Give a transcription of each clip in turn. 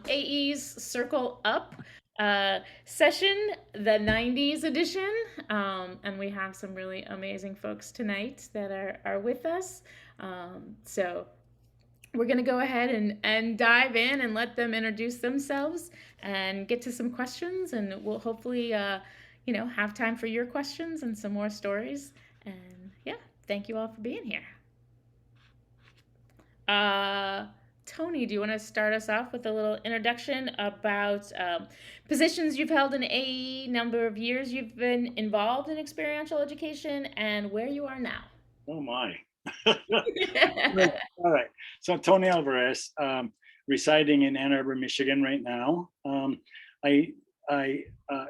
AE's Circle Up session, the 90s edition. And we have some really amazing folks tonight that are with us. So we're going to go ahead and dive in and let them introduce themselves and get to some questions. And we'll hopefully, have time for your questions and some more stories. And yeah, thank you all for being here. Tony, do you want to start us off with a little introduction about positions you've held in AE, number of years you've been involved in experiential education, and where you are now? Oh my. All right. So Tony Alvarez, residing in Ann Arbor, Michigan right now. I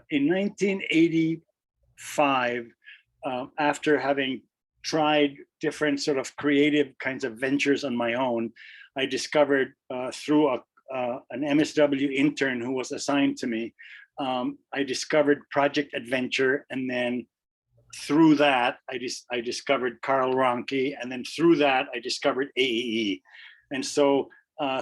in 1985, after having tried different sort of creative kinds of ventures on my own, I discovered through an MSW intern who was assigned to me, I discovered Project Adventure, and then through that, I discovered Carl Ronke, and then through that, I discovered AEE. And so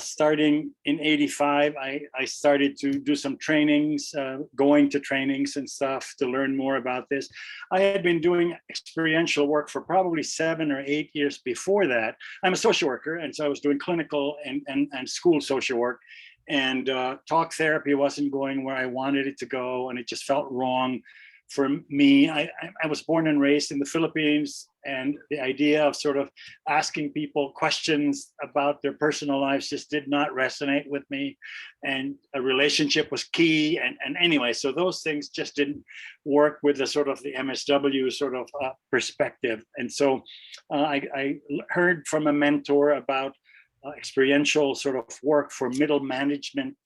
starting in 85, I started to do some trainings, going to trainings and stuff to learn more about this. I had been doing experiential work for probably 7 or 8 years before that. I'm a social worker, and so I was doing clinical and school social work. And talk therapy wasn't going where I wanted it to go, and it just felt wrong for me. I was born and raised in the Philippines, and the idea of sort of asking people questions about their personal lives just did not resonate with me. And a relationship was key. And anyway, so those things just didn't work with the sort of the MSW sort of perspective. And so I heard from a mentor about experiential sort of work for middle management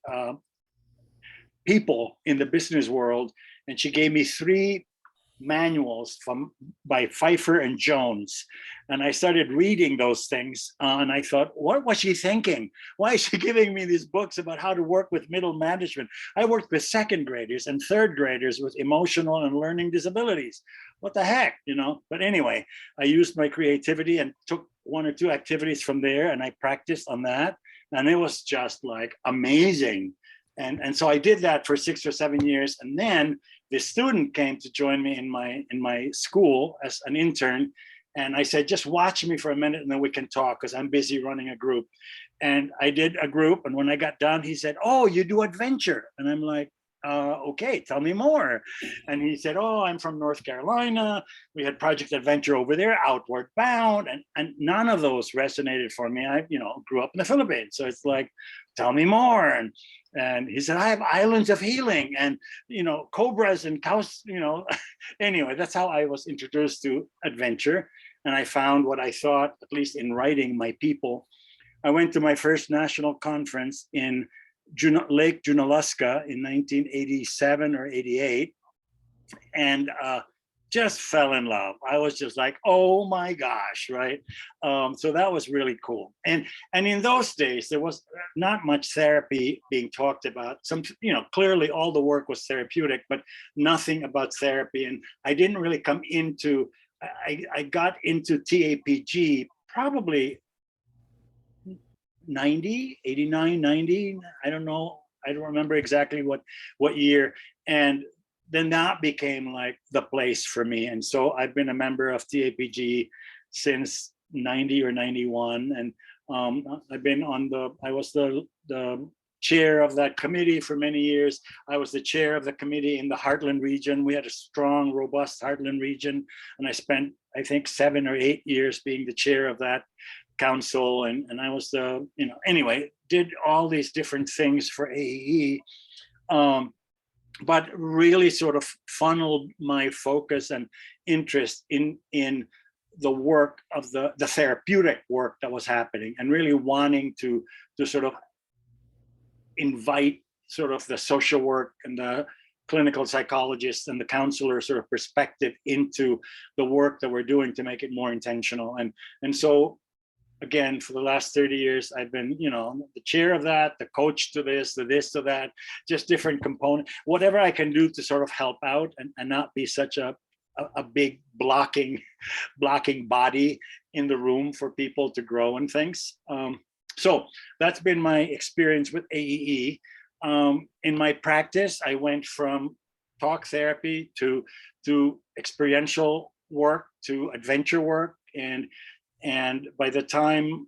people in the business world, and she gave me 3 manuals by Pfeiffer and Jones, and I started reading those things, and I thought, what was she thinking? Why is she giving me these books about how to work with middle management? I worked with 2nd graders and 3rd graders with emotional and learning disabilities. What the heck, But anyway, I used my creativity and took 1 or 2 activities from there, and I practiced on that, and it was just like amazing. And so I did that for 6 or 7 years, and then the student came to join me in my school as an intern, and I said, just watch me for a minute and then we can talk, because I'm busy running a group. And I did a group, and when I got done, he said, oh, you do adventure? And I'm like, okay, tell me more. And he said, oh, I'm from North Carolina. We had Project Adventure over there, Outward Bound, and none of those resonated for me. I grew up in the Philippines, so it's like, tell me more. And he said, I have Islands of Healing and, cobras and cows, Anyway, that's how I was introduced to adventure. And I found what I thought, at least in writing, my people. I went to my first national conference in Lake Junaluska in 1987 or 88, and just fell in love. I was just like, oh my gosh, right? So that was really cool. And in those days, there was not much therapy being talked about. Clearly all the work was therapeutic, but nothing about therapy. And I didn't really come into, I got into TAPG probably 90, 89, 90. I don't know. I don't remember exactly what year. And then that became like the place for me. And so I've been a member of TAPG since 90 or 91. And I was the chair of that committee for many years. I was the chair of the committee in the Heartland region. We had a strong, robust Heartland region. And I spent, I think, 7 or 8 years being the chair of that council. And I was anyway, did all these different things for AEE. But really sort of funneled my focus and interest in the work of the therapeutic work that was happening, and really wanting to sort of invite sort of the social work and the clinical psychologists and the counselor sort of perspective into the work that we're doing to make it more intentional. And so again, for the last 30 years, I've been, the chair of that, the coach to this, to that, just different components, whatever I can do to sort of help out and not be such a big blocking body in the room for people to grow and things. So that's been my experience with AEE. In my practice, I went from talk therapy to experiential work to adventure work, and by the time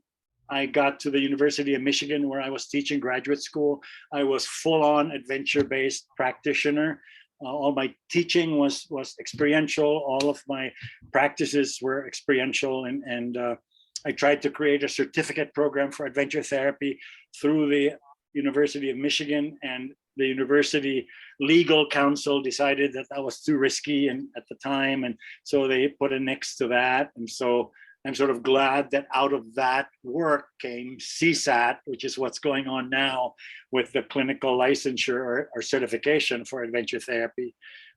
I got to the University of Michigan, where I was teaching graduate school, I was full-on adventure-based practitioner. All my teaching was experiential. All of my practices were experiential, and I tried to create a certificate program for adventure therapy through the University of Michigan, and the university legal counsel decided that that was too risky and at the time, and so they put a nix to that. And so I'm sort of glad that out of that work came CSAT, which is what's going on now with the clinical licensure or certification for adventure therapy.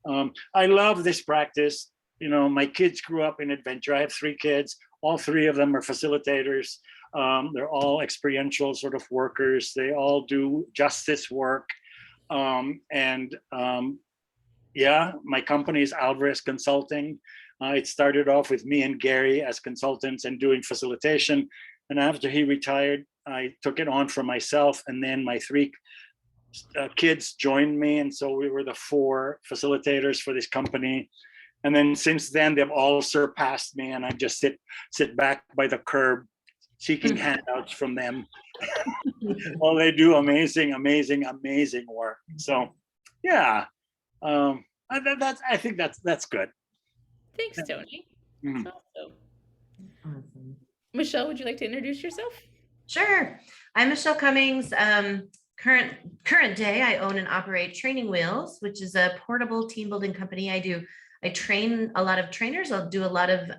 I love this practice. You know, my kids grew up in adventure. I have 3 kids. All 3 of them are facilitators. They're all experiential sort of workers. They all do justice work. Yeah, my company is Alvarez Consulting. It started off with me and Gary as consultants and doing facilitation. And after he retired, I took it on for myself. And then my 3 kids joined me. And so we were the 4 facilitators for this company. And then since then, they've all surpassed me. And I just sit back by the curb seeking handouts from them. Well, they do amazing work. So yeah, I think that's good. Thanks, Tony. Mm. Awesome. Awesome. Michelle, would you like to introduce yourself? Sure. I'm Michelle Cummings. Current day, I own and operate Training Wheels, which is a portable team building company. I train a lot of trainers. I'll do a lot of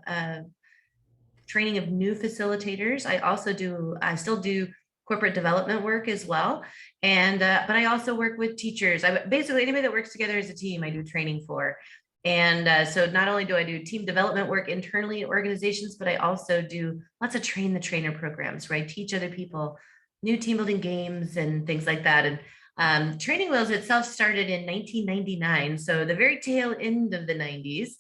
training of new facilitators. I still do corporate development work as well. And but I also work with teachers. Basically anybody that works together as a team, I do training for. And so not only do I do team development work internally in organizations, but I also do lots of train the trainer programs where I teach other people new team building games and things like that. And Training Wheels itself started in 1999, so the very tail end of the 90s.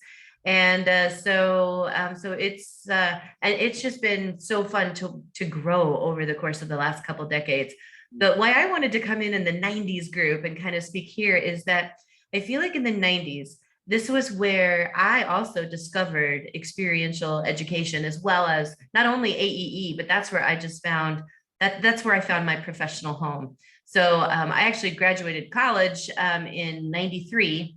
And so it's just been so fun to grow over the course of the last couple of decades. But why I wanted to come in the 90s group and kind of speak here is that I feel like in the 90s, this was where I also discovered experiential education, as well as not only AEE, but that's where I just found that's where I found my professional home. So I actually graduated college in 93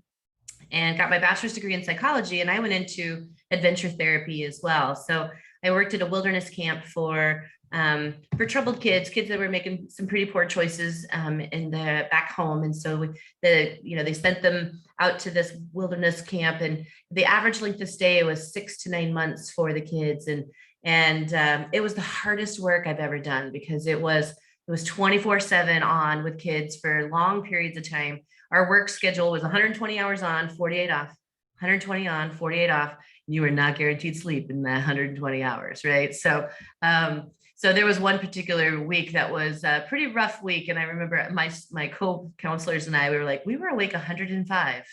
and got my bachelor's degree in psychology, and I went into adventure therapy as well. So I worked at a wilderness camp for troubled kids that were making some pretty poor choices in the back home. And so they sent them out to this wilderness camp, and the average length of stay was 6 to 9 months for the kids. And it was the hardest work I've ever done, because it was 24/7 on with kids for long periods of time. Our work schedule was 120 hours on, 48 off, 120 on, 48 off. You were not guaranteed sleep in that 120 hours, right? So there was one particular week that was a pretty rough week. And I remember my co-counselors and I, we were awake 105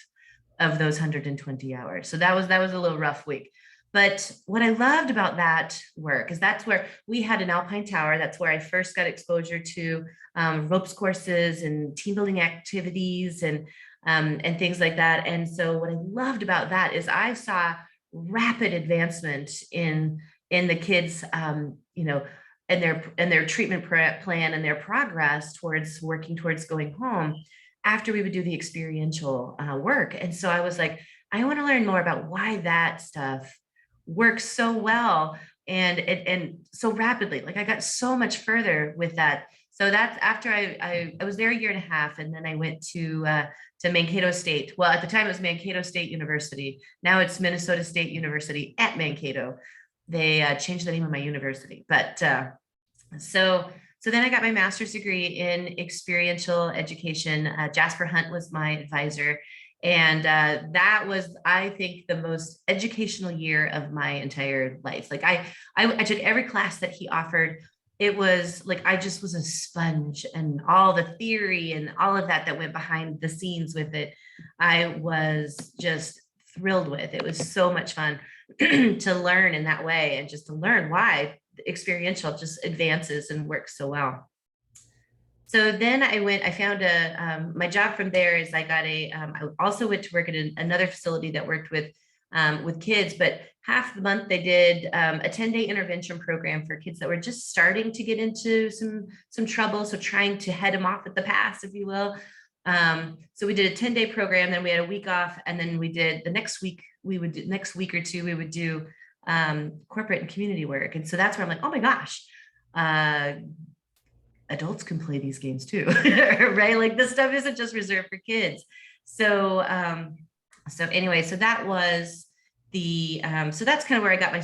of those 120 hours. So that was a little rough week. But what I loved about that work is that's where we had an alpine tower. That's where I first got exposure to ropes courses and team building activities and things like that. And so what I loved about that is I saw rapid advancement in the kids, and their treatment plan and their progress towards working towards going home after we would do the experiential work. And so I was like, I want to learn more about why that stuff works so well and so rapidly. Like I got so much further with that. So that's after I was there a year and a half, and then I went to Mankato State. Well, at the time it was Mankato State University. Now it's Minnesota State University at Mankato. They changed the name of my university, but so then I got my master's degree in experiential education. Jasper Hunt was my advisor. And that was, I think, the most educational year of my entire life. Like I took every class that he offered. It was like I just was a sponge, and all the theory and all of that went behind the scenes with it, I was just thrilled with. It was so much fun to learn in that way, and just to learn why experiential just advances and works so well. So then I found my job from there is I got I also went to work at another facility that worked with kids, but half the month they did a 10-day intervention program for kids that were just starting to get into some trouble. So trying to head them off at the pass, if you will. So we did a 10-day program, then we had a week off, and then we did the next week, next week or two, we would do corporate and community work. And so that's where I'm like, oh my gosh, adults can play these games too, right? Like this stuff isn't just reserved for kids. So, so anyway, so that was so that's kind of where I got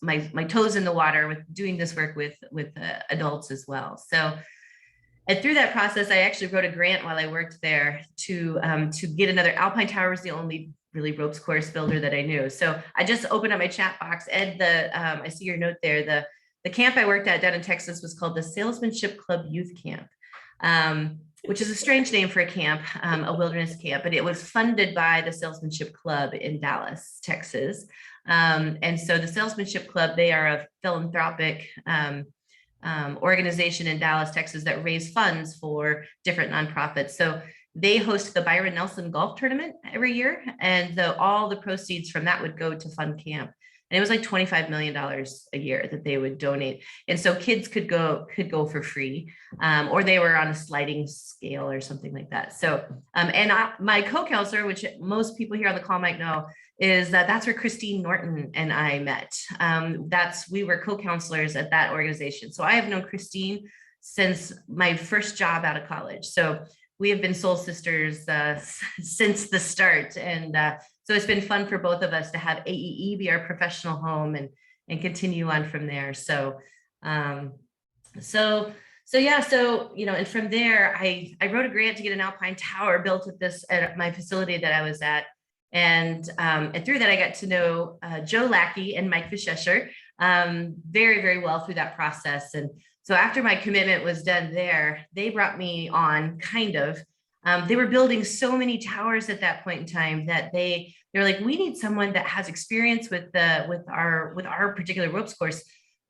my toes in the water with doing this work with adults as well. So, and through that process, I actually wrote a grant while I worked there to get another. Alpine Tower was the only really ropes course builder that I knew. So I just opened up my chat box. Ed, I see your note there. The camp I worked at down in Texas was called the Salesmanship Club Youth Camp, which is a strange name for a camp, a wilderness camp, but it was funded by the Salesmanship Club in Dallas, Texas. And so the Salesmanship Club, they are a philanthropic organization in Dallas, Texas that raise funds for different nonprofits. So they host the Byron Nelson Golf Tournament every year, and all the proceeds from that would go to fund camp. And it was like $25 million a year that they would donate. And so kids could go for free, or they were on a sliding scale or something like that. So, my co-counselor, which most people here on the call might know, is that's where Christine Norton and I met. We were co-counselors at that organization. So I have known Christine since my first job out of college. So we have been soul sisters since the start. And so it's been fun for both of us to have AEE be our professional home and continue on from there. So, and from there, I wrote a grant to get an Alpine Tower built at my facility that I was at. And through that, I got to know Joe Lackey and Mike Fischescher very, very well through that process. And so after my commitment was done there, they brought me on they were building so many towers at that point in time that they're like, we need someone that has experience with our particular ropes course,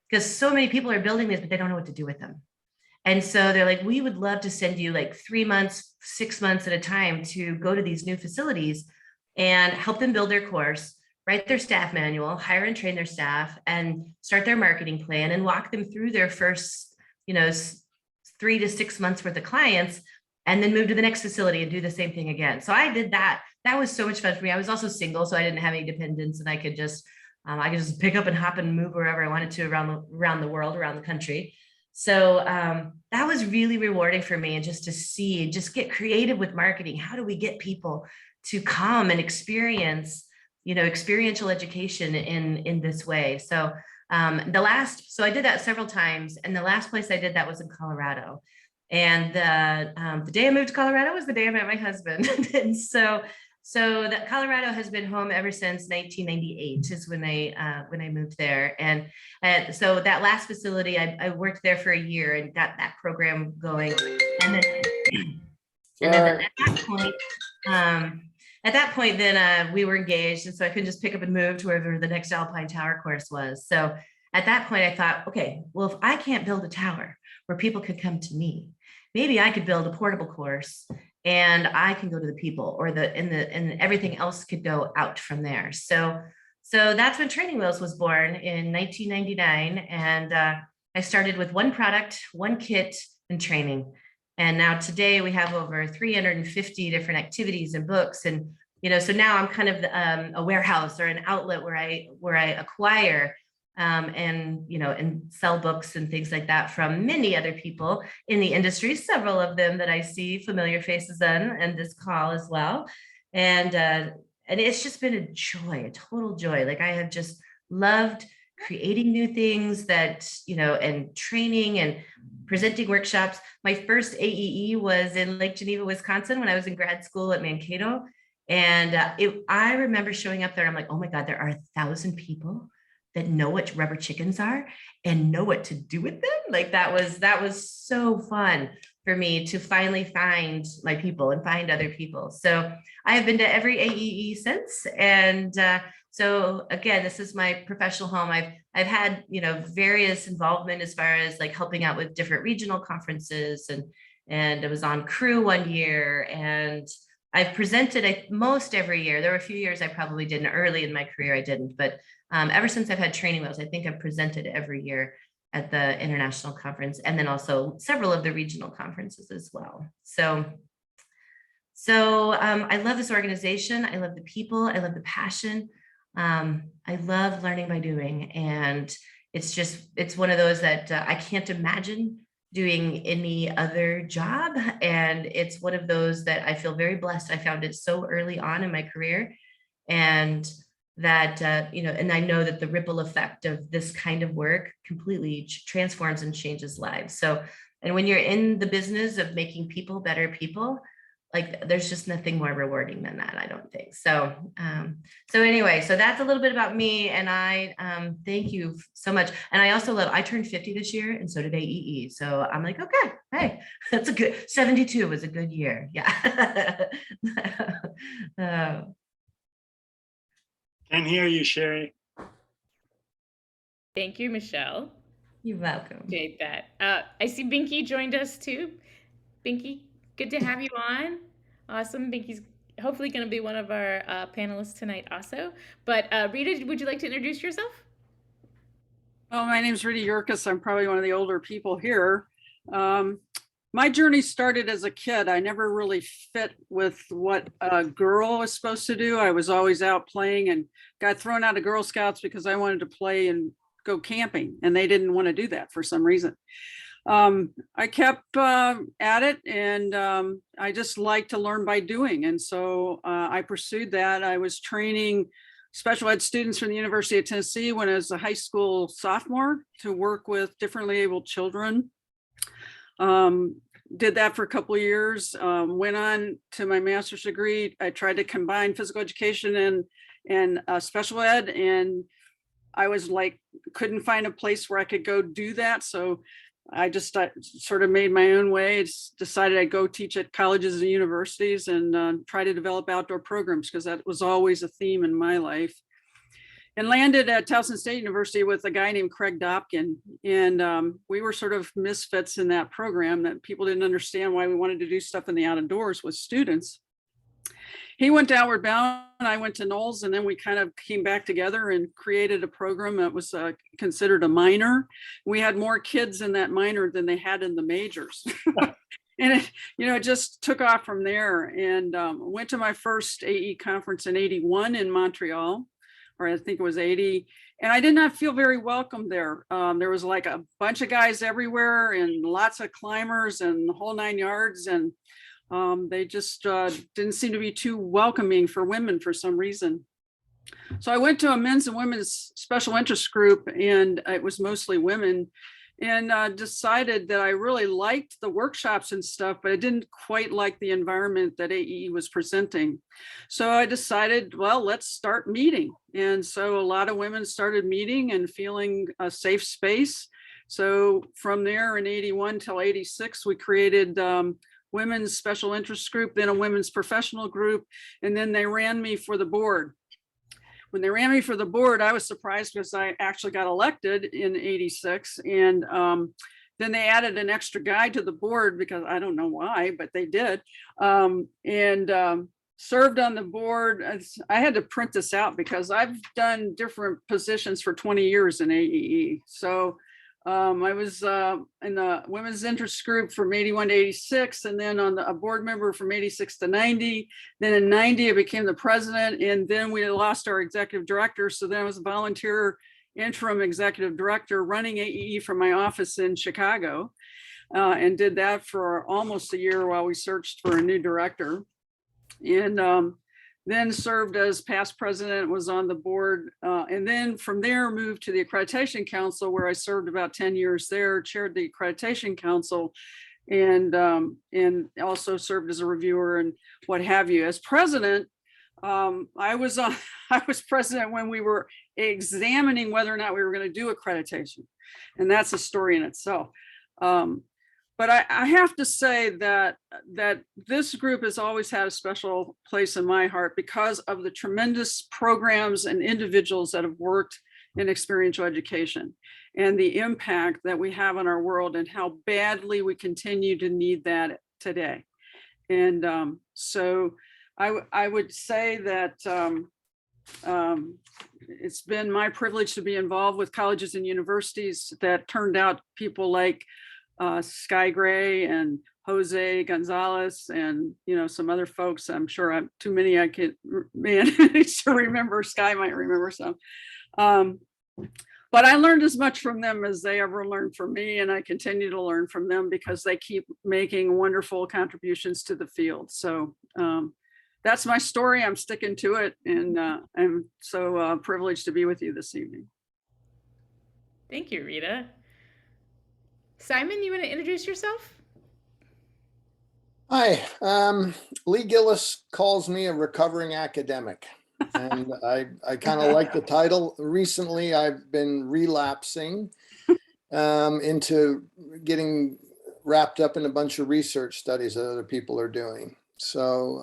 because so many people are building this, but they don't know what to do with them. And so they're like, we would love to send you like 3 months, 6 months at a time to go to these new facilities and help them build their course, write their staff manual, hire and train their staff, and start their marketing plan and walk them through their first, 3 to 6 months worth of clients, and then move to the next facility and do the same thing again. So I did that. That was so much fun for me. I was also single, so I didn't have any dependents, and I could just pick up and hop and move wherever I wanted to around the world, around the country. So that was really rewarding for me, and just get creative with marketing. How do we get people to come and experience, experiential education in this way? So so I did that several times, and the last place I did that was in Colorado. And the day I moved to Colorado was the day I met my husband. And so that Colorado has been home ever since 1998 is when I moved there. And so that last facility, I worked there for a year and got that program going. And then at that point, then we were engaged. And so I couldn't just pick up and move to wherever the next Alpine Tower course was. So at that point, I thought, okay, well, if I can't build a tower where people could come to me, maybe I could build a portable course and I can go to the people, and everything else could go out from there. So that's when Training Wheels was born in 1999. And I started with one product, one kit, and training. And now today we have over 350 different activities and books. And, so now I'm kind of a warehouse or an outlet where I acquire and sell books and things like that from many other people in the industry, several of them that I see familiar faces on and this call as well. And it's just been a joy, a total joy. Like I have just loved creating new things that, and training and presenting workshops. My first AEE was in Lake Geneva, Wisconsin, when I was in grad school at Mankato. And I remember showing up there. I'm like, oh my God, there are 1,000 people that know what rubber chickens are and know what to do with them. Like that was so fun. for me to finally find my people and find other people. So I have been to every AEE since. And so again, this is my professional home. I've had, various involvement as far as like helping out with different regional conferences, and I was on crew one year, and I've presented most every year. There were a few years I probably didn't. Early in my career I didn't, but ever since I've had training wheels, I think I've presented every year at the international conference, and then also several of the regional conferences as well. So I love this organization. I love the people. I love the passion. I love learning by doing, and it's one of those that I can't imagine doing any other job. And it's one of those that I feel very blessed. I found it so early on in my career, and that, and I know that the ripple effect of this kind of work completely transforms and changes lives. So, and when you're in the business of making people better people, like there's just nothing more rewarding than that, I don't think. So, so anyway, so that's a little bit about me, and I thank you so much. And I also I turned 50 this year, and so did AEE. So I'm like, okay, hey, that's a good 72 was a good year. Yeah. Can hear you, Sherry. Thank you, Michelle. You're welcome. Appreciate that. I see Binky joined us too. Binky, good to have you on. Awesome. Binky's hopefully going to be one of our panelists tonight also. But Rita, would you like to introduce yourself? Well, my name is Rita Yurkis. I'm probably one of the older people here. My journey started as a kid. I never really fit with what a girl was supposed to do. I was always out playing and got thrown out of Girl Scouts because I wanted to play and go camping, and they didn't want to do that for some reason. I kept at it, and I just like to learn by doing. And so I pursued that. I was training special ed students from the University of Tennessee when I was a high school sophomore to work with differently abled children. Did that for a couple of years, went on to my master's degree. I tried to combine physical education and special ed, and I was like, couldn't find a place where I could go do that. So I just sort of made my own way. Decided I'd go teach at colleges and universities and try to develop outdoor programs, because that was always a theme in my life. And landed at Towson State University with a guy named Craig Dopkin. And we were sort of misfits in that program, that people didn't understand why we wanted to do stuff in the outdoors with students. He went to Outward Bound, I went to Knowles, and then we kind of came back together and created a program that was considered a minor. We had more kids in that minor than they had in the majors. And it just took off from there. And went to my first AE conference in '81 in Montreal, or I think it was 80. And I did not feel very welcome there. There was like a bunch of guys everywhere and lots of climbers and the whole 9 yards. And they just didn't seem to be too welcoming for women for some reason. So I went to a men's and women's special interest group, and it was mostly women, and decided that I really liked the workshops and stuff, but I didn't quite like the environment that AEE was presenting. So I decided, well, let's start meeting. And so a lot of women started meeting and feeling a safe space. So from there in '81 till '86, we created women's special interest group, then a women's professional group, and then they ran me for the board. When they ran me for the board, I was surprised because I actually got elected in '86. And then they added an extra guy to the board, because I don't know why, but they did. Served on the board. I had to print this out because I've done different positions for 20 years in AEE. So I was in the women's interest group from '81 to '86, and then on a board member from '86 to '90. Then in '90, I became the president, and then we lost our executive director. So then I was a volunteer interim executive director running AEE from my office in Chicago, and did that for almost a year while we searched for a new director. And then served as past president, was on the board, and then from there moved to the Accreditation Council, where I served about 10 years there, chaired the Accreditation Council, and also served as a reviewer and what have you. As president, I was president when we were examining whether or not we were going to do accreditation, and that's a story in itself. but I have to say that this group has always had a special place in my heart because of the tremendous programs and individuals that have worked in experiential education and the impact that we have on our world and how badly we continue to need that today. And so I would say that it's been my privilege to be involved with colleges and universities that turned out people like Sky Gray and Jose Gonzalez and, you know, some other folks. I'm sure I'm too many I can manage to remember. Sky might remember some. But I learned as much from them as they ever learned from me, and I continue to learn from them because they keep making wonderful contributions to the field. So that's my story. I'm sticking to it, and I'm so privileged to be with you this evening. Thank you, Rita. Simon, you want to introduce yourself? Hi, Lee Gillis calls me a recovering academic, and I kind of like the title. Recently, I've been relapsing into getting wrapped up in a bunch of research studies that other people are doing. So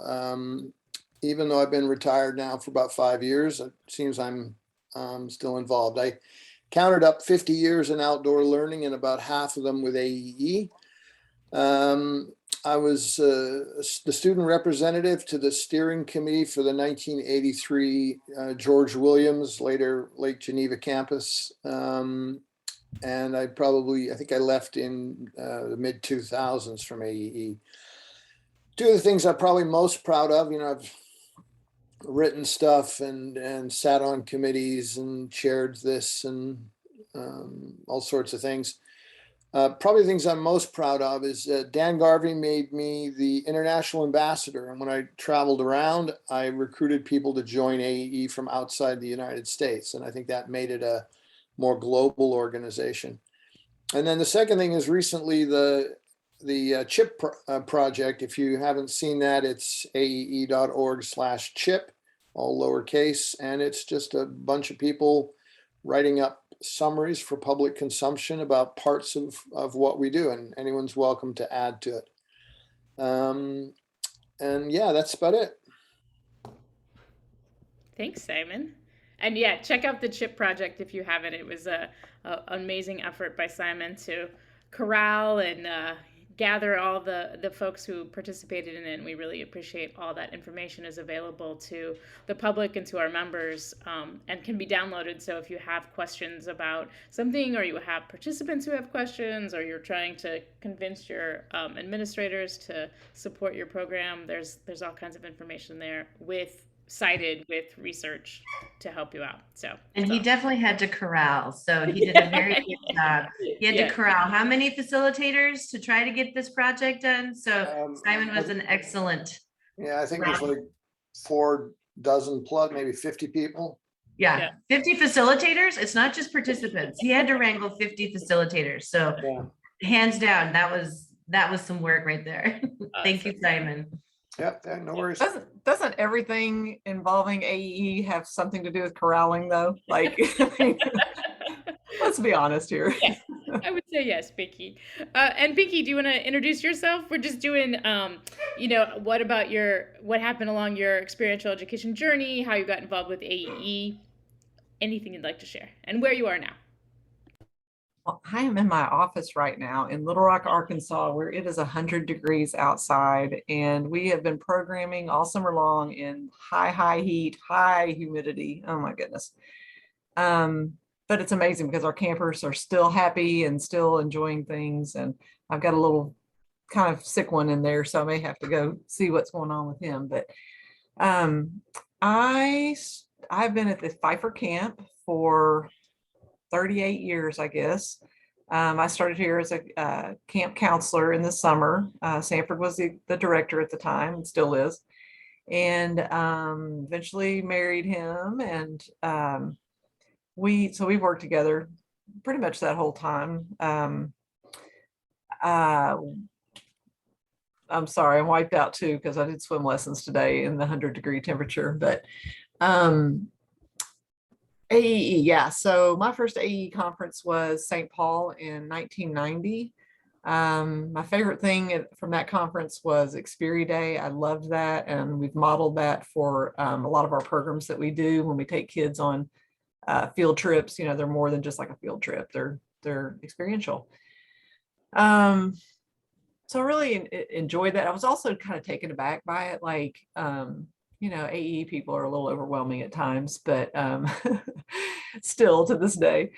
even though I've been retired now for about 5 years, it seems I'm still involved. I counted up 50 years in outdoor learning and about half of them with AEE. I was the student representative to the steering committee for the 1983 George Williams, later Lake Geneva campus. And I think I left in the mid 2000s from AEE. Two of the things I'm probably most proud of, you know, I've written stuff and sat on committees and chaired this and all sorts of things. Probably the things I'm most proud of is Dan Garvey made me the international ambassador. And when I traveled around, I recruited people to join AEE from outside the United States. And I think that made it a more global organization. And then the second thing is recently the CHIP project. If you haven't seen that, it's aee.org/CHIP, all lowercase. And it's just a bunch of people writing up summaries for public consumption about parts of what we do, and anyone's welcome to add to it. And yeah, that's about it. Thanks, Simon. And yeah, check out the CHIP project if you haven't. It was an amazing effort by Simon to corral and gather all the folks who participated in it, and we really appreciate all that information is available to the public and to our members, and can be downloaded. So if you have questions about something, or you have participants who have questions, or you're trying to convince your administrators to support your program, there's all kinds of information there cited with research to help you out. So, and he definitely had to corral. So he did a very good job. He had to corral how many facilitators to try to get this project done? So Simon was an excellent. Yeah, I think it was like 4 dozen plus, maybe 50 people. Yeah, 50 facilitators. It's not just participants. He had to wrangle 50 facilitators. So hands down, that was some work right there. Thank you, Simon. Yep, no worries. Doesn't everything involving AEE have something to do with corralling, though? Like, let's be honest here. Yes, I would say yes, Pinky. And Pinky, do you want to introduce yourself? We're just doing, what happened along your experiential education journey, how you got involved with AEE, anything you'd like to share, and where you are now. Well, I am in my office right now in Little Rock, Arkansas, where it is 100 degrees outside, and we have been programming all summer long in high heat, high humidity. Oh my goodness. But it's amazing because our campers are still happy and still enjoying things. And I've got a little kind of sick one in there, so I may have to go see what's going on with him. But I've been at the Pfeiffer camp for 38 years, I guess. I started here as a camp counselor in the summer. Sanford was the director at the time and still is. And eventually married him. And we've worked together pretty much that whole time. I'm sorry, I'm wiped out too, because I did swim lessons today in the 100-degree temperature. But AEE, yeah. So my first AEE conference was St. Paul in 1990. My favorite thing from that conference was Xperia Day. I loved that. And we've modeled that for a lot of our programs that we do when we take kids on field trips. You know, they're more than just like a field trip. They're experiential. So I really enjoyed that. I was also kind of taken aback by it. Like, you know, AE people are a little overwhelming at times, but still to this day.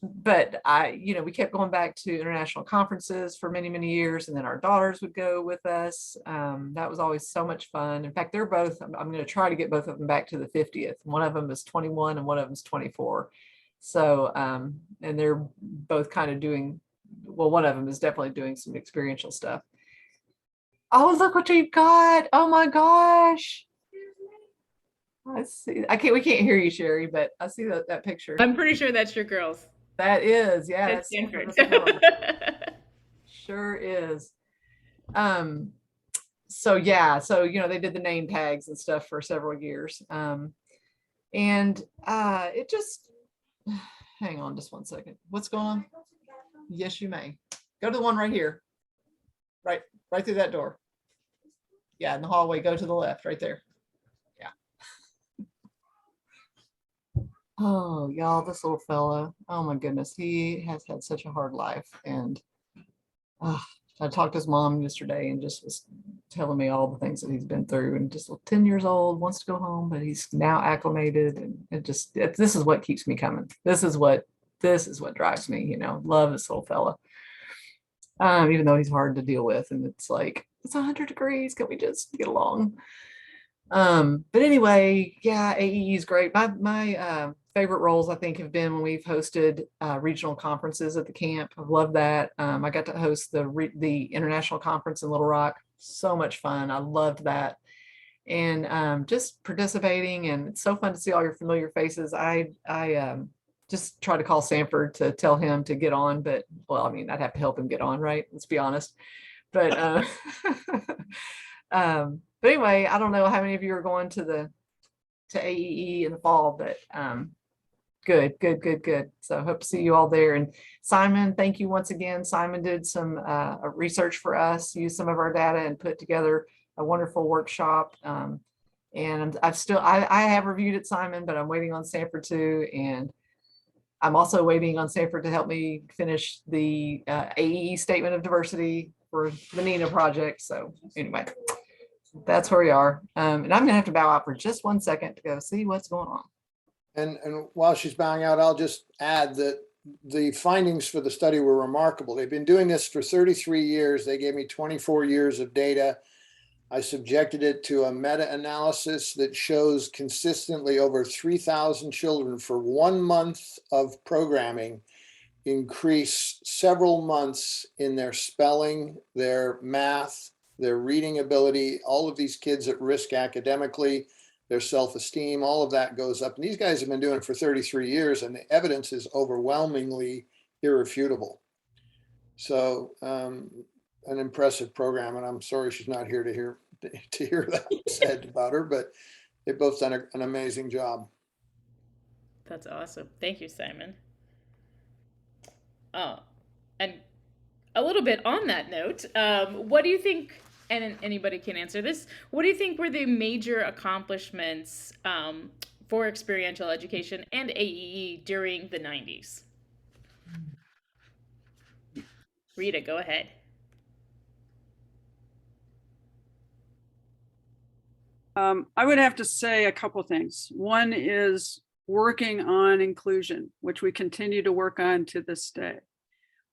But you know, we kept going back to international conferences for many, many years. And then our daughters would go with us. That was always so much fun. In fact, they're both, I'm going to try to get both of them back to the 50th. One of them is 21 and one of them is 24. So, and they're both kind of doing, well, one of them is definitely doing some experiential stuff. Oh, look what you've got. Oh my gosh. Let's see. We can't hear you, Sherry, but I see that picture. I'm pretty sure that's your girls. That is, yeah, That's that's Sanford. Stanford. Sure is. So yeah, so you know, they did the name tags and stuff for several years. And it just hang on just one second. What's going on? Yes, you may. Go to the one right here. Right through that door. Yeah, in the hallway, go to the left, right there. Oh, y'all, this little fella. Oh my goodness, he has had such a hard life. And I talked to his mom yesterday and just was telling me all the things that he's been through. And just 10 years old, wants to go home, but he's now acclimated. And this is what keeps me coming. This is what drives me, you know, love this little fella. Even though he's hard to deal with. And it's like, it's 100 degrees. Can we just get along? But anyway, yeah, AEE is great. My favorite roles, I think, have been when we've hosted regional conferences at the camp. I've loved that. I got to host the international conference in Little Rock. So much fun. I loved that. And just participating, and it's so fun to see all your familiar faces. I just try to call Sanford to tell him to get on, but well, I mean, I'd have to help him get on, right? Let's be honest. But but anyway, I don't know how many of you are going to AEE in the fall, but good. So I hope to see you all there. And Simon, thank you once again. Simon did some research for us, used some of our data and put together a wonderful workshop. And I have reviewed it, Simon, but I'm waiting on Sanford too. And I'm also waiting on Sanford to help me finish the AEE statement of diversity for the NINA project. So anyway, that's where we are. And I'm gonna have to bow out for just 1 second to go see what's going on. And while she's bowing out, I'll just add that the findings for the study were remarkable. They've been doing this for 33 years. They gave me 24 years of data. I subjected it to a meta-analysis that shows consistently over 3,000 children for 1 month of programming increase several months in their spelling, their math, their reading ability. All of these kids at risk academically, their self-esteem, all of that goes up. And these guys have been doing it for 33 years, and the evidence is overwhelmingly irrefutable. So an impressive program, and I'm sorry she's not here to hear that said about her, but they've both done an amazing job. That's awesome. Thank you, Simon. And a little bit on that note, what do you think, and anybody can answer this, what do you think were the major accomplishments for experiential education and AEE during the 90s? Rita, go ahead. I would have to say a couple of things. One is working on inclusion, which we continue to work on to this day.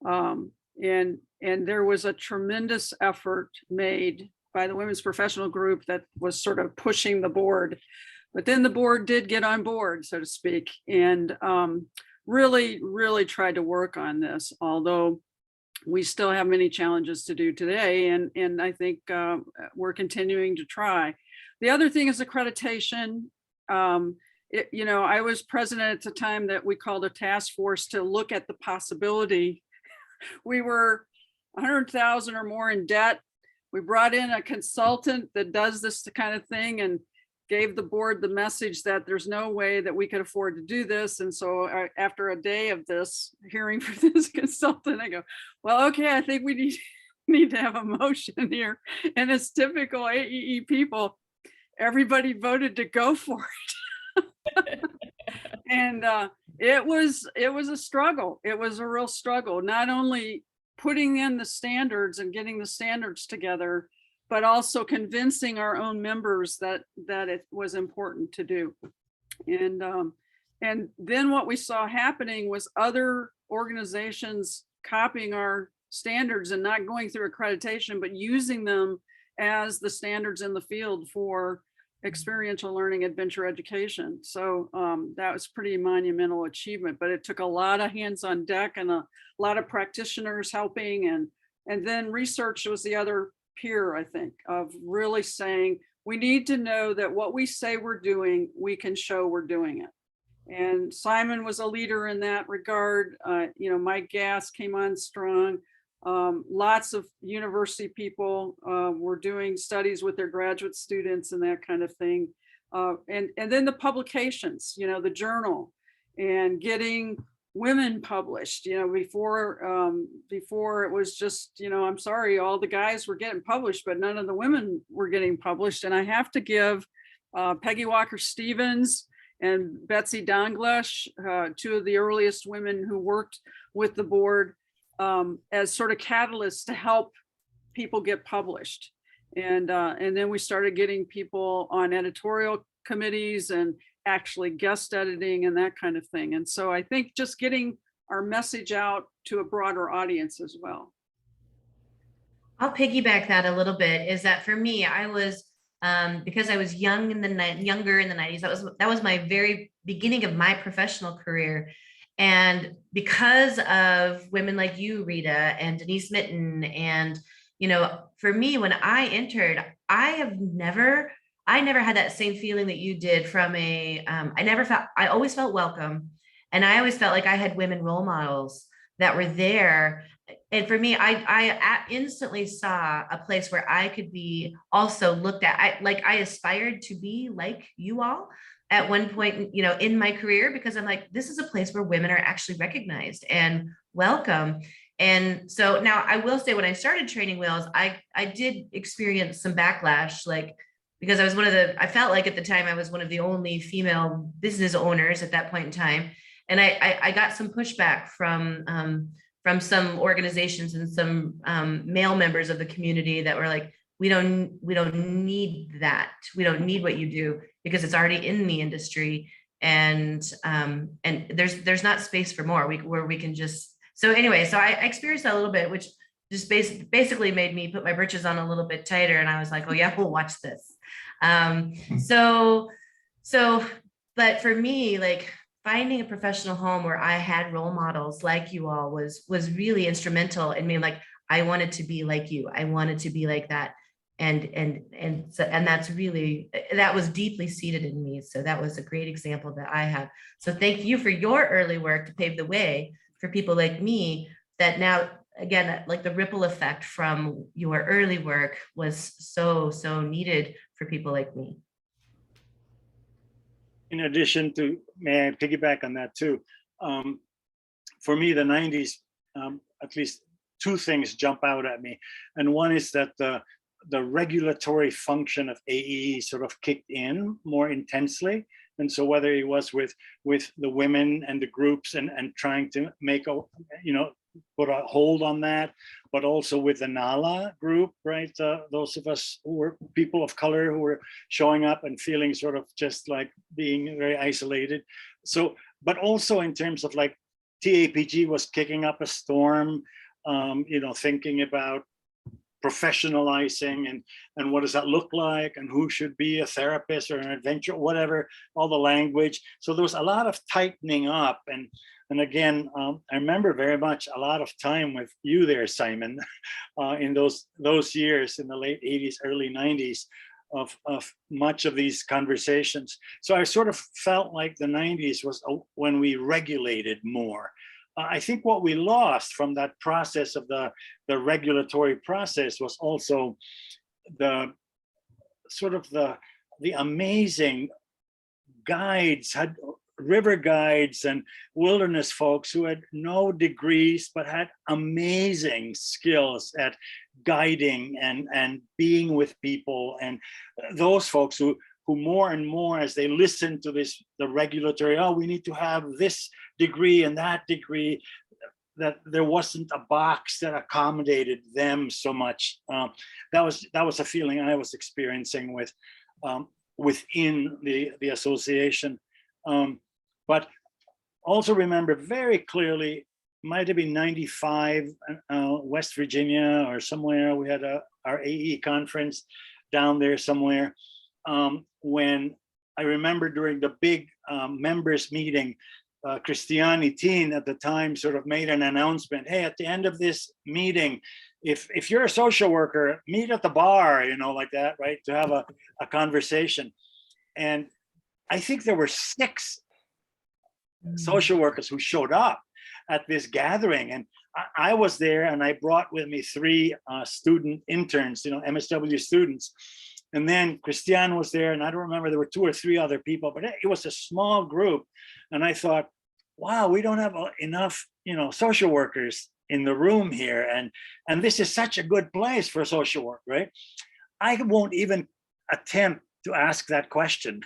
And there was a tremendous effort made by the Women's Professional Group that was sort of pushing the board, but then the board did get on board, so to speak, and really tried to work on this, although we still have many challenges to do today, and I think we're continuing to try. The other thing is accreditation. I was president at the time that we called a task force to look at the possibility. We were 100,000 or more in debt. We brought in a consultant that does this kind of thing and gave the board the message that there's no way that we could afford to do this. And so after a day of this, hearing from this consultant, I go, well, okay, I think we need to have a motion here. And it's typical AEE people, everybody voted to go for it. And it was a struggle. It was a real struggle, not only putting in the standards and getting the standards together, but also convincing our own members that it was important to do. And then what we saw happening was other organizations copying our standards and not going through accreditation, but using them as the standards in the field for experiential learning, adventure education. So that was pretty monumental achievement, but it took a lot of hands on deck and a lot of practitioners helping. And then research was the other peer, I think, of really saying, we need to know that what we say we're doing, we can show we're doing it. And Simon was a leader in that regard. Mike Gass came on strong. Lots of university people were doing studies with their graduate students and that kind of thing. And then the publications, the journal, and getting women published, before it was just, I'm sorry, all the guys were getting published, but none of the women were getting published. And I have to give Peggy Walker Stevens and Betsy Donglash, two of the earliest women who worked with the board, as sort of catalysts to help people get published. And then we started getting people on editorial committees and actually guest editing and that kind of thing. And so I think just getting our message out to a broader audience as well. I'll piggyback that a little bit, is that for me, I was, because I was younger in the 90s, that was my very beginning of my professional career. And because of women like you, Rita, and Denise Mitten, and, for me, when I entered, I never had that same feeling that you did from I always felt welcome. And I always felt like I had women role models that were there. And for me, I instantly saw a place where I could be also looked at. I aspired to be like you all at one point, in my career, because I'm like, this is a place where women are actually recognized and welcome. And so now I will say, when I started training wheels, I did experience some backlash, because I felt like at the time I was one of the only female business owners at that point in time. And I got some pushback from some organizations and some male members of the community that were like, we don't need that. We don't need what you do, because it's already in the industry. And there's not space for more where we can just. So anyway, so I experienced that a little bit, which just basically made me put my britches on a little bit tighter. And I was like, oh yeah, we'll watch this. But for me, finding a professional home where I had role models like you all was really instrumental in me. I wanted to be like you. I wanted to be like that. And that was deeply seated in me. So that was a great example that I have. So thank you for your early work to pave the way for people like me, that now, again, the ripple effect from your early work was so needed for people like me. In addition to, may I piggyback on that too? For me, the 90s, at least two things jump out at me. And one is that the regulatory function of AEE sort of kicked in more intensely. And so whether it was with the women and the groups and trying to make put a hold on that, but also with the NALA group, right? Those of us who were people of color who were showing up and feeling sort of just like being very isolated. So, but also in terms of TAPG was kicking up a storm, thinking about professionalizing and what does that look like, and who should be a therapist or an adventure, whatever, all the language. So there was a lot of tightening up. And again, I remember very much a lot of time with you there, Simon, in those years in the late 80s, early 90s of much of these conversations. So I sort of felt like the 90s was when we regulated more. I think what we lost from that process of the regulatory process was also the sort of the the amazing guides, had river guides and wilderness folks who had no degrees but had amazing skills at guiding and being with people. And those folks who more and more, as they listen to the regulatory, oh, we need to have this degree and that degree, that there wasn't a box that accommodated them so much. That was a feeling I was experiencing within the association. But also remember very clearly, might have been 95, West Virginia or somewhere, we had our AE conference down there somewhere, when I remember during the big members meeting, Christiane Teen at the time sort of made an announcement, hey, at the end of this meeting, if you're a social worker, meet at the bar, like that, right, to have a conversation. And I think there were 6 social workers who showed up at this gathering, and I was there, and I brought with me 3 student interns, MSW students. And then Christiane was there, and I don't remember, there were 2 or 3 other people, but it was a small group. And I thought, wow, we don't have enough, social workers in the room here. And this is such a good place for social work, right? I won't even attempt to ask that question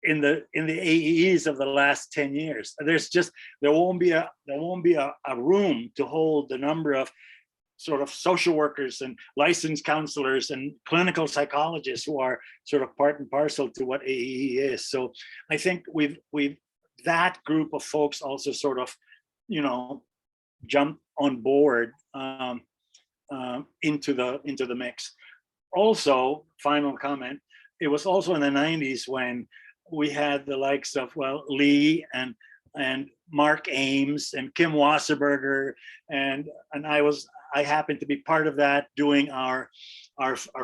in the AEEs of the last 10 years. There won't be a room to hold the number of sort of social workers and licensed counselors and clinical psychologists who are sort of part and parcel to what AEE is. So I think we've that group of folks also sort of, jumped on board into the mix. Also, final comment, it was also in the 90s when we had the likes of, Lee and Mark Ames and Kim Wasserberger, and I happened to be part of that, doing our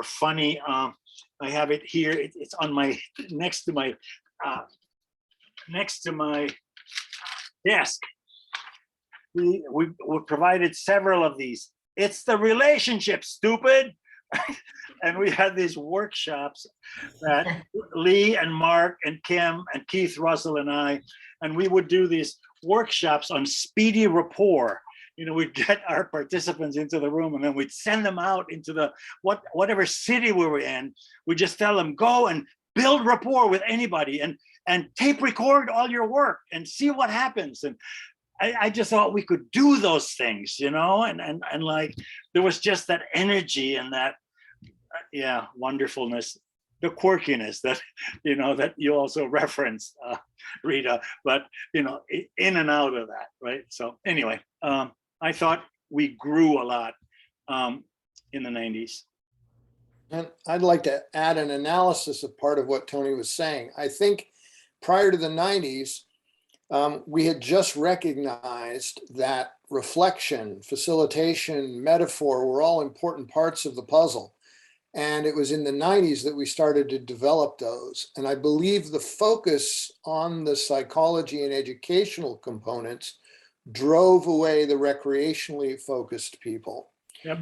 funny. I have it here. It's on my next to my desk. We provided several of these. It's the relationship, stupid. And we had these workshops that Lee and Mark and Kim and Keith Russell and we would do these workshops on speedy rapport. We'd get our participants into the room, and then we'd send them out into whatever city we were in. We just tell them, go and build rapport with anybody and tape record all your work and see what happens. And I just thought we could do those things, and like there was just that energy and that wonderfulness, the quirkiness that that you also referenced, Rita, but in and out of that, right? So anyway, I thought we grew a lot in the 90s. And I'd like to add an analysis of part of what Tony was saying. I think prior to the 90s, we had just recognized that reflection, facilitation, metaphor were all important parts of the puzzle. And it was in the 90s that we started to develop those. And I believe the focus on the psychology and educational components drove away the recreationally focused people. Yep.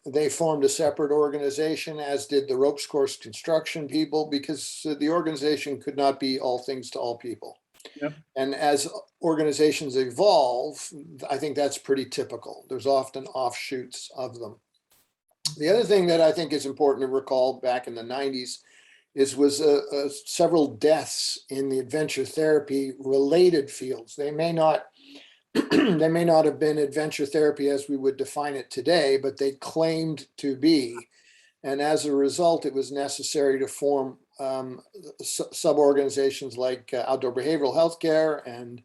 They formed a separate organization, as did the ropes course construction people, because the organization could not be all things to all people. Yep. And as organizations evolve, I think that's pretty typical. There's often offshoots of them. The other thing that I think is important to recall back in the 90s was several deaths in the adventure therapy related fields. They may not have been adventure therapy as we would define it today, but they claimed to be. And as a result, it was necessary to form sub-organizations like Outdoor Behavioral Healthcare and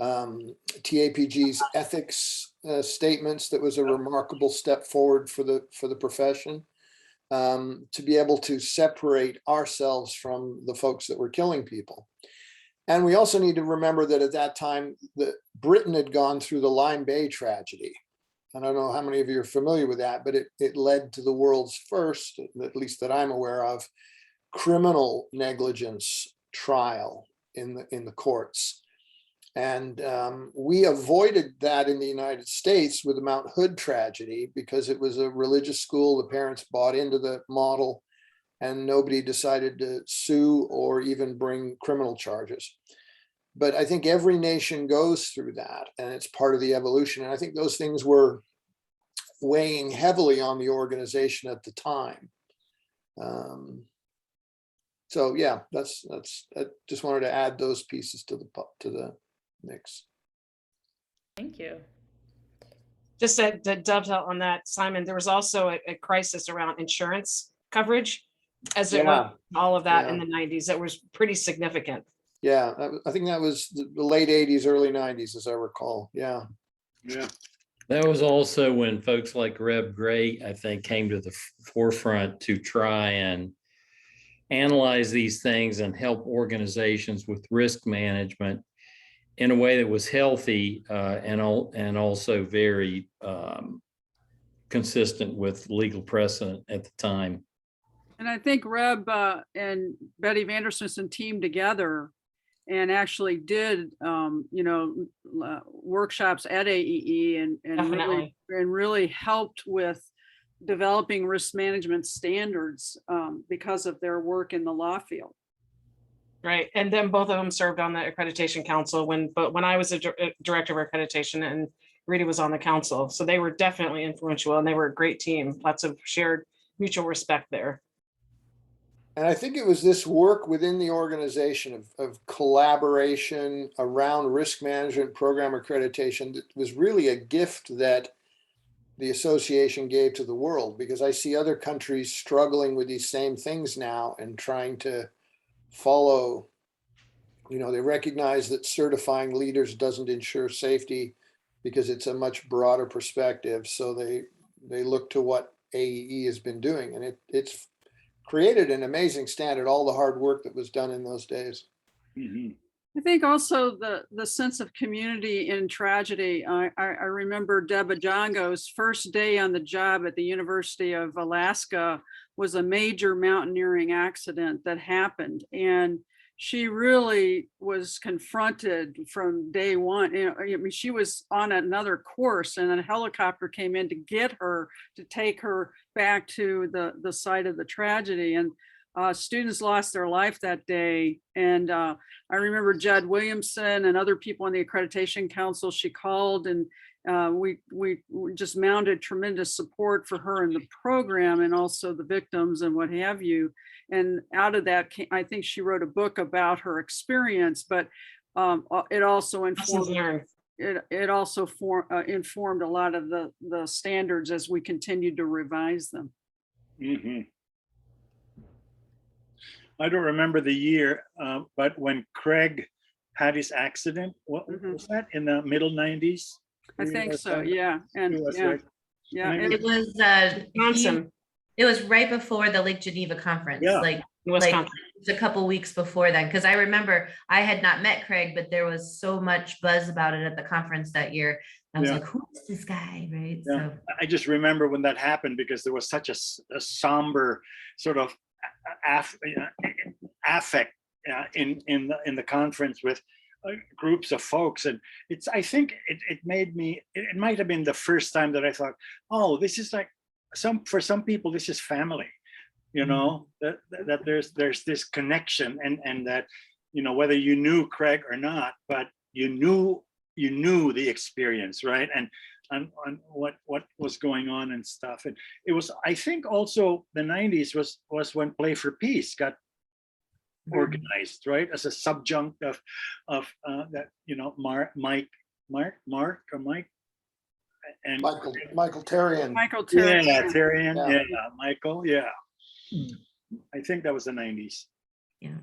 TAPG's ethics statements. That was a remarkable step forward for the profession, to be able to separate ourselves from the folks that were killing people. And we also need to remember that at that time, Britain had gone through the Lime Bay tragedy. I don't know how many of you are familiar with that, but it led to the world's first, at least that I'm aware of, criminal negligence trial in the courts. And we avoided that in the United States with the Mount Hood tragedy because it was a religious school. The parents bought into the model, and nobody decided to sue or even bring criminal charges. But I think every nation goes through that, and it's part of the evolution. And I think those things were weighing heavily on the organization at the time. So yeah, that's I just wanted to add those pieces to the mix. Thank you. Just to dovetail on that, Simon, there was also a crisis around insurance coverage as it was all of that in the 90s. That was pretty significant. Yeah, I think that was the late 80s, early 90s, as I recall. Yeah. Yeah. That was also when folks like Reb Gray, I think, came to the forefront to try and analyze these things and help organizations with risk management in a way that was healthy and also very consistent with legal precedent at the time. And I think Reb and Betty Vandersmith teamed together and actually did, workshops at AEE and really helped with developing risk management standards because of their work in the law field. Right. And then both of them served on the accreditation council but when I was a director of accreditation and Rita was on the council. So they were definitely influential and they were a great team. Lots of shared mutual respect there. And I think it was this work within the organization of collaboration around risk management program accreditation that was really a gift that the association gave to the world, because I see other countries struggling with these same things now and trying to follow. They recognize that certifying leaders doesn't ensure safety because it's a much broader perspective. So they look to what AEE has been doing, and it's created an amazing standard, all the hard work that was done in those days. Mm-hmm. I think also the sense of community in tragedy. I remember Deb Ajongo's first day on the job at the University of Alaska was a major mountaineering accident that happened. And she really was confronted from day one. She was on another course and a helicopter came in to get her, to take her back to the site of the tragedy. And students lost their life that day. And I remember Judd Williamson and other people on the accreditation council, she called and we just mounted tremendous support for her in the program and also the victims and what have you. And out of that, I think she wrote a book about her experience, but it also informed informed a lot of the standards as we continued to revise them. Mm-hmm. I don't remember the year, but when Craig had his accident, what was that, in the middle 90s? I think so, yeah. And It was Wisconsin. It was right before the Lake Geneva conference, like Wisconsin. a couple weeks before then, because I remember I had not met Craig, but there was so much buzz about it at the conference that year. I was like, who is this guy, right? Yeah. So I just remember when that happened because there was such a somber sort of affect in the conference with groups of folks, and I think it made me. It might have been the first time that I thought, oh, this is like for some people this is family, that there's this connection, and that whether you knew Craig or not, but you knew the experience, right, and what was going on and stuff. And it was, I think, also the 90s was when Play for Peace got organized, right, as a subjunct of that, Mike and Michael Terrian. Terrian, Michael, I think that was the 90s. Yeah.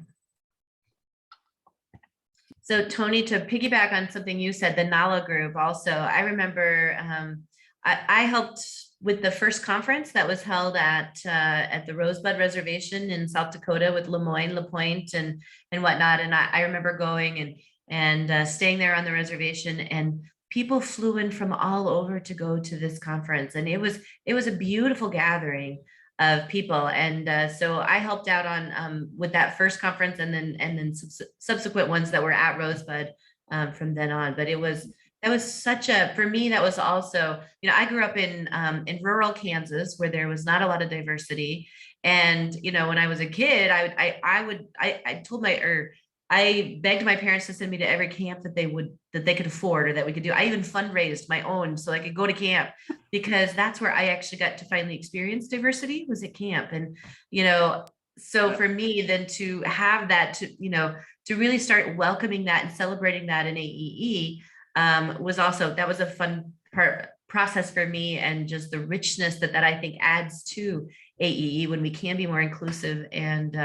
So Tony, to piggyback on something you said, the NALA group also, I remember I helped with the first conference that was held at the Rosebud Reservation in South Dakota with Lemoyne, LaPointe and whatnot. And I remember going and staying there on the reservation, and people flew in from all over to go to this conference. And it was a beautiful gathering of people. And so I helped out on with that first conference and then subsequent ones that were at Rosebud from then on. But That was such a, for me, that was also, I grew up in rural Kansas where there was not a lot of diversity. And, when I was a kid, I told I begged my parents to send me to every camp that they could afford or that we could do. I even fundraised my own so I could go to camp, because that's where I actually got to finally experience diversity, was at camp. And, so for me then to have that, to really start welcoming that and celebrating that in AEE, that was a fun process for me, and just the richness that I think adds to AEE when we can be more inclusive and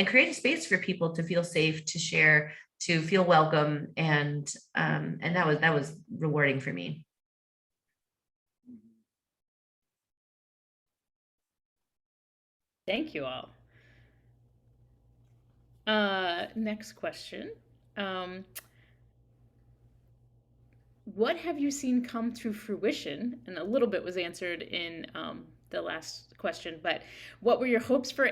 create a space for people to feel safe, to share, to feel welcome, and that was rewarding for me. Thank you all. Next question. What have you seen come to fruition? And a little bit was answered in the last question, but what were your hopes for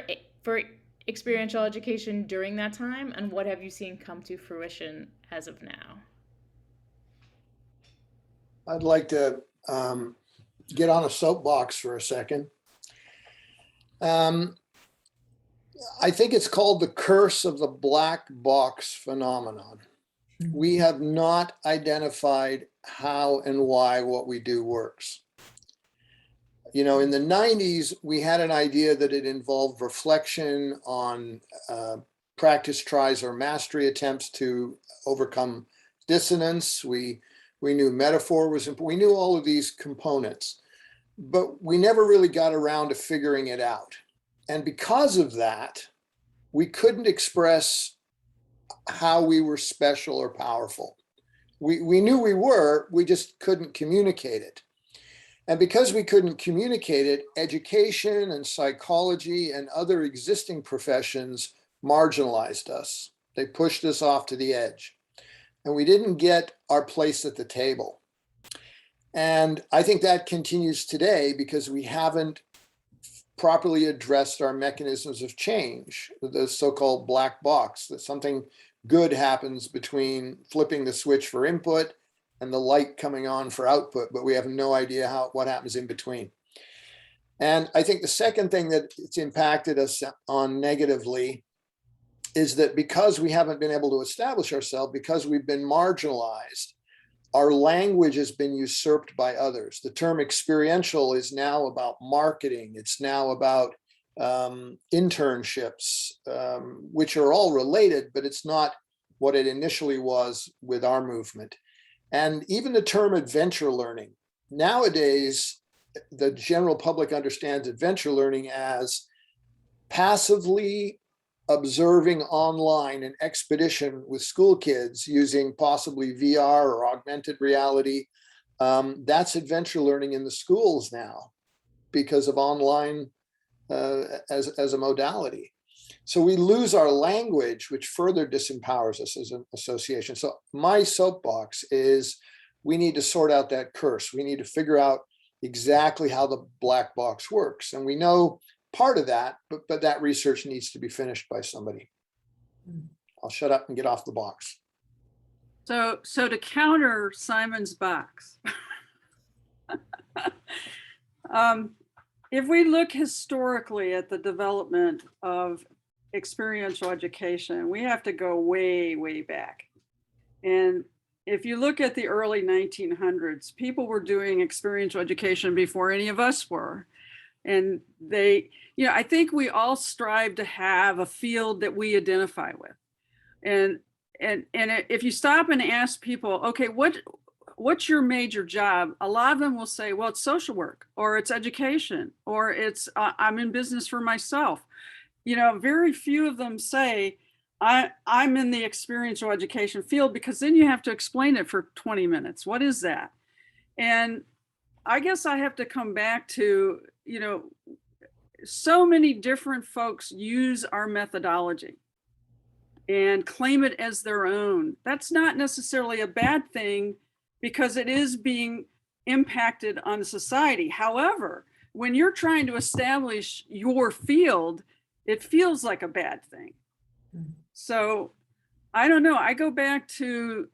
experiential education during that time, and what have you seen come to fruition as of now? I'd like to get on a soapbox for a second. I think it's called the curse of the black box phenomenon. We have not identified how and why what we do works. In the 90s, we had an idea that it involved reflection on practice, tries, or mastery attempts to overcome dissonance. We knew metaphor was important. We knew all of these components, but we never really got around to figuring it out. And because of that, we couldn't express how we were special or powerful. We knew we were, we just couldn't communicate it. And because we couldn't communicate it, education and psychology and other existing professions marginalized us. They pushed us off to the edge. And we didn't get our place at the table. And I think that continues today because we haven't properly addressed our mechanisms of change, the so-called black box, that something good happens between flipping the switch for input and the light coming on for output, but we have no idea what happens in between. And I think the second thing that it's impacted us on negatively is that because we haven't been able to establish ourselves, because we've been marginalized, our language has been usurped by others. The term experiential is now about marketing. It's now about internships, which are all related, but it's not what it initially was with our movement. And even the term adventure learning. Nowadays, the general public understands adventure learning as passively observing online an expedition with school kids using possibly VR or augmented reality. That's adventure learning in the schools now because of online as a modality. So we lose our language, which further disempowers us as an association. So my soapbox is we need to sort out that curse. We need to figure out exactly how the black box works. And we know part of that, but that research needs to be finished by somebody. I'll shut up and get off the box. So to counter Simon's box, if we look historically at the development of experiential education, we have to go way, way back. And if you look at the early 1900s, people were doing experiential education before any of us were. And they, I think we all strive to have a field that we identify with. And if you stop and ask people, okay, what's your major job? A lot of them will say, well, it's social work, or it's education, or it's I'm in business for myself. Very few of them say I'm in the experiential education field, because then you have to explain it for 20 minutes. What is that? And I guess I have to come back to, so many different folks use our methodology and claim it as their own. That's not necessarily a bad thing, because it is being impacted on society. However, when you're trying to establish your field, it feels like a bad thing. So I don't know. I go back to,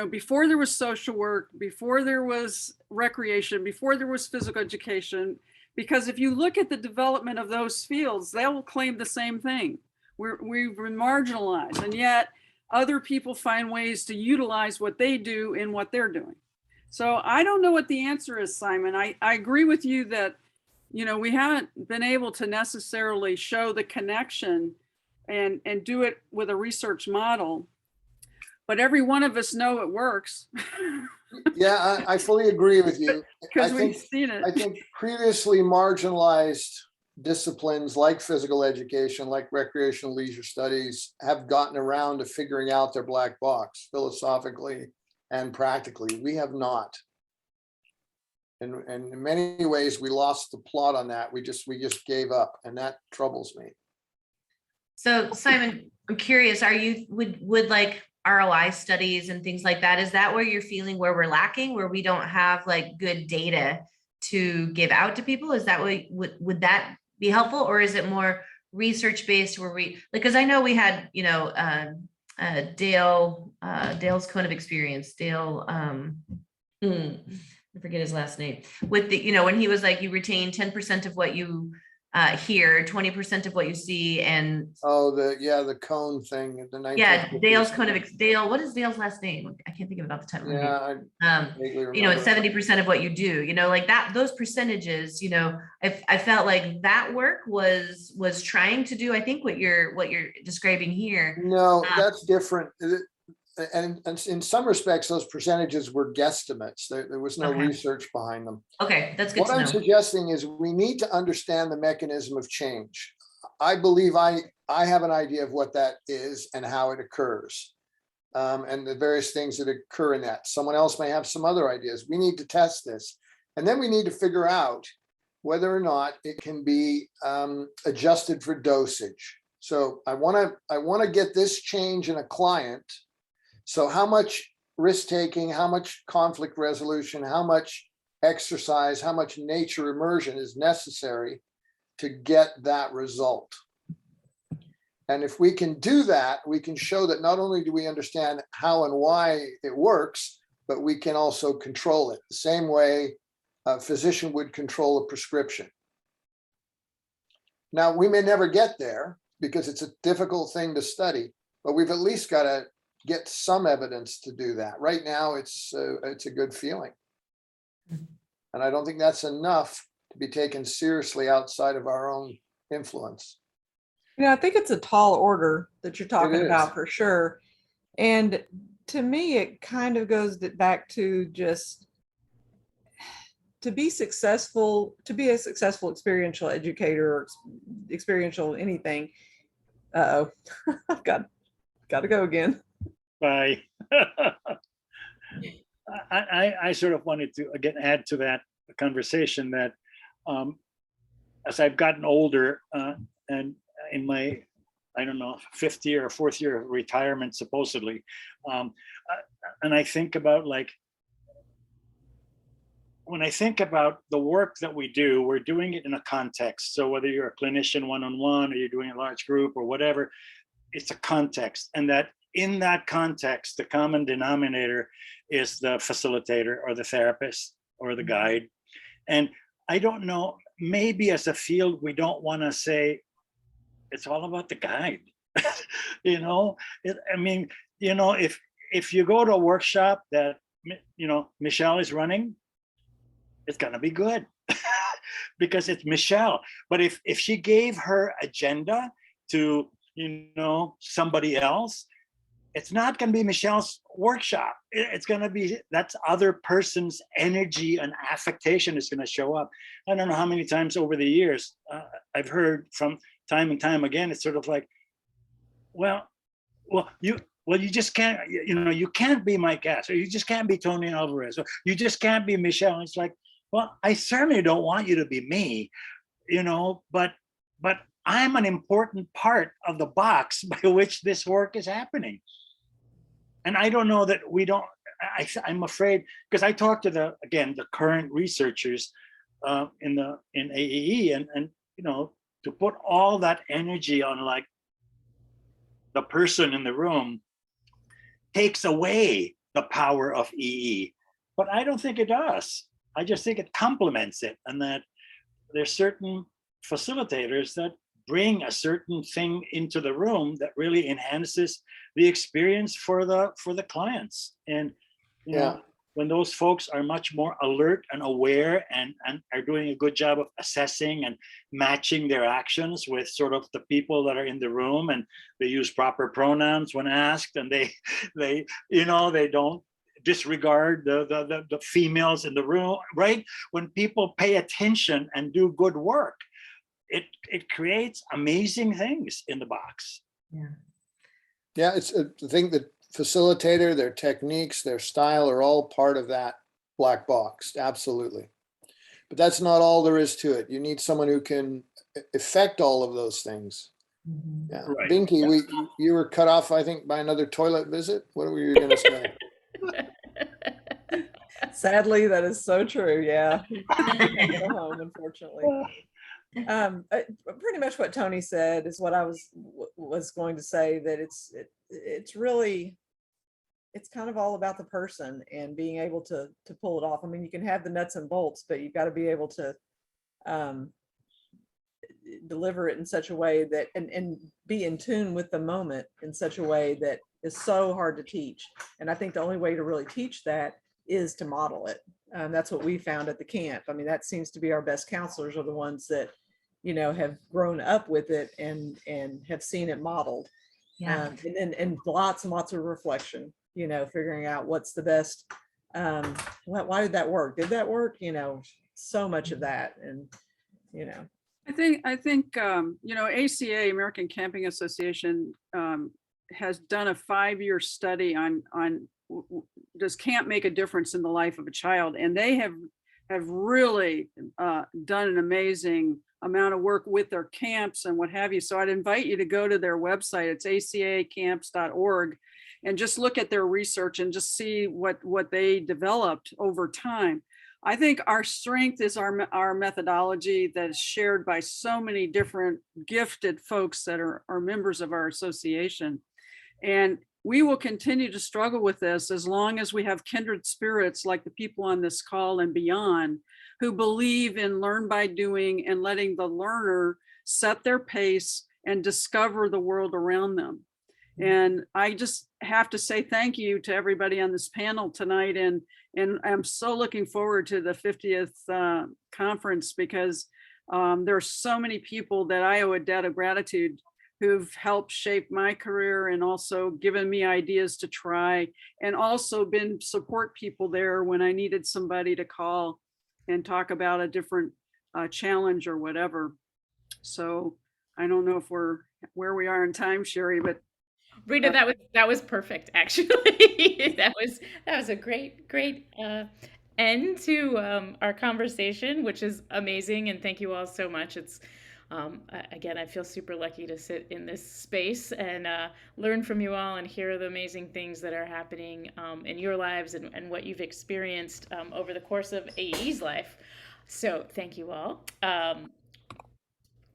before there was social work, before there was recreation, before there was physical education, because if you look at the development of those fields, they will claim the same thing. We've been marginalized, and yet other people find ways to utilize what they do in what they're doing. So I don't know what the answer is, Simon. I agree with you that, we haven't been able to necessarily show the connection and do it with a research model, but every one of us know it works. Yeah, I fully agree with you. Because we've seen it. I think previously marginalized disciplines like physical education, like recreational leisure studies, have gotten around to figuring out their black box philosophically and practically. We have not. And in many ways, we lost the plot on that. We just gave up, and that troubles me. So Simon, I'm curious, would like ROI studies and things like that, is that where you're feeling where we're lacking, where we don't have like good data to give out to people? Is that what would that be helpful, or is it more research based where because I know we had, Dale's Cone of Experience, Dale, I forget his last name, with the, when he was like, you retain 10% of what you hear, 20% of what you see, and the cone thing. Dale's Cone of Dale. What is Dale's last name? I can't think of it off the top of my head. It's 70% of what you do. Like that. Those percentages. I felt like that work was trying to do. I think what you're describing here. No, that's different. And in some respects, those percentages were guesstimates. There was no research behind them. Okay, that's good. What I'm suggesting is we need to understand the mechanism of change. I believe I have an idea of what that is and how it occurs, and the various things that occur in that. Someone else may have some other ideas. We need to test this, and then we need to figure out whether or not it can be adjusted for dosage. So I want to get this change in a client. So how much risk-taking, how much conflict resolution, how much exercise, how much nature immersion is necessary to get that result? And if we can do that, we can show that not only do we understand how and why it works, but we can also control it the same way a physician would control a prescription. Now, we may never get there because it's a difficult thing to study, but we've at least got to get some evidence to do that. Right now, it's a good feeling. And I don't think that's enough to be taken seriously outside of our own influence. I think it's a tall order that you're talking about for sure. And to me, it kind of goes back to just to be a successful experiential educator or experiential anything. Uh-oh, I've got to go again. Bye. I sort of wanted to again add to that conversation that as I've gotten older and in my, I don't know, 5th year or 4th year of retirement supposedly, and I think about when I think about the work that we do, we're doing it in a context. So whether you're a clinician one-on-one or you're doing a large group or whatever, it's a context, and that in that context, the common denominator is the facilitator or the therapist or the guide. And I don't know, maybe as a field, we don't want to say it's all about the guide. If you go to a workshop that, Michelle is running, it's going to be good because it's Michelle. But if she gave her agenda to, somebody else, it's not going to be Michelle's workshop. It's going to be, that's other person's energy and affectation is going to show up. I don't know how many times over the years I've heard from time and time again, it's sort of like, you just can't, you can't be Mike Gass, or you just can't be Tony Alvarez, or you just can't be Michelle. And it's like, well, I certainly don't want you to be me, but I'm an important part of the box by which this work is happening. And I don't know that I'm afraid, because I talked to the current researchers in AEE and to put all that energy on like the person in the room takes away the power of EE. But I don't think it does. I just think it complements it, and that there's certain facilitators that bring a certain thing into the room that really enhances the experience for the clients. And you know, when those folks are much more alert and aware and are doing a good job of assessing and matching their actions with sort of the people that are in the room, and they use proper pronouns when asked, and they you know, they don't disregard the females in the room, right? When people pay attention and do good work, it creates amazing things in the box. Yeah, it's I think the facilitator, their techniques, their style are all part of that black box. Absolutely. But that's not all there is to it. You need someone who can affect all of those things. Yeah. Right. Binky, you were cut off, I think, by another toilet visit. What were you going to say? Sadly, that is so true. Yeah. Go home, unfortunately. Pretty much what Tony said is what I was going to say, that it's really, it's kind of all about the person and being able to pull it off. I mean, you can have the nuts and bolts, but you've got to be able to deliver it in such a way that and be in tune with the moment in such a way that is so hard to teach. And I think the only way to really teach that is to model it. That's what we found at the camp. I mean, that seems to be our best counselors are the ones that, you know, have grown up with it and have seen it modeled. Yeah. And lots and lots of reflection, you know, figuring out what's the best. Why did that work? Did that work? You know, so much of that. And, you know, I think you know, ACA, American Camping Association, has done a 5-year study on does camp make a difference in the life of a child, and they have really done an amazing amount of work with their camps and what have you. So I'd invite you to go to their website. It's acacamps.org, and just look at their research and just see what they developed over time. I think our strength is our methodology that is shared by so many different gifted folks that are members of our association. And we will continue to struggle with this as long as we have kindred spirits like the people on this call and beyond, who believe in learn by doing and letting the learner set their pace and discover the world around them. And I just have to say thank you to everybody on this panel tonight. And I'm so looking forward to the 50th conference, because there are so many people that I owe a debt of gratitude who've helped shape my career and also given me ideas to try, and also been support people there when I needed somebody to call and talk about a different challenge or whatever. So I don't know if we're where we are in time, Sherry, but Rita, that was perfect. Actually, that was a great end to our conversation, which is amazing. And thank you all so much. It's again, I feel super lucky to sit in this space and learn from you all and hear the amazing things that are happening in your lives and what you've experienced over the course of AE's life. So thank you all.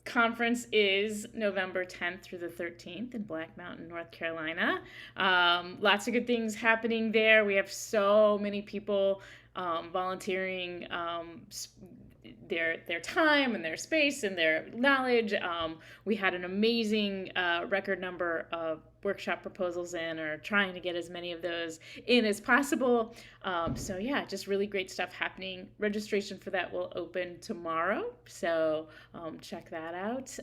Conference is November 10th through the 13th in Black Mountain, North Carolina. Lots of good things happening there. We have so many people volunteering their time and their space and their knowledge. We had an amazing record number of workshop proposals in, or trying to get as many of those in as possible. So yeah, just really great stuff happening. Registration for that will open tomorrow, so check that out.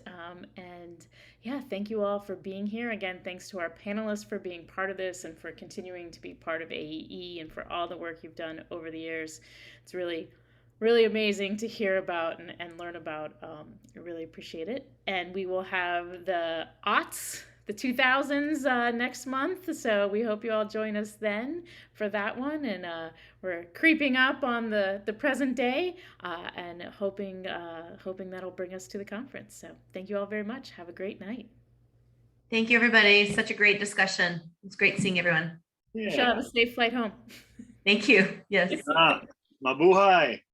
And yeah, thank you all for being here. Again, thanks to our panelists for being part of this and for continuing to be part of AEE and for all the work you've done over the years. It's really amazing to hear about and learn about. I really appreciate it. And we will have the aughts, the 2000s next month. So we hope you all join us then for that one. And we're creeping up on the present day and hoping that'll bring us to the conference. So thank you all very much. Have a great night. Thank you, everybody. Such a great discussion. It's great seeing everyone. Michelle, have a safe flight home. Thank you. Yes. Mabuhay.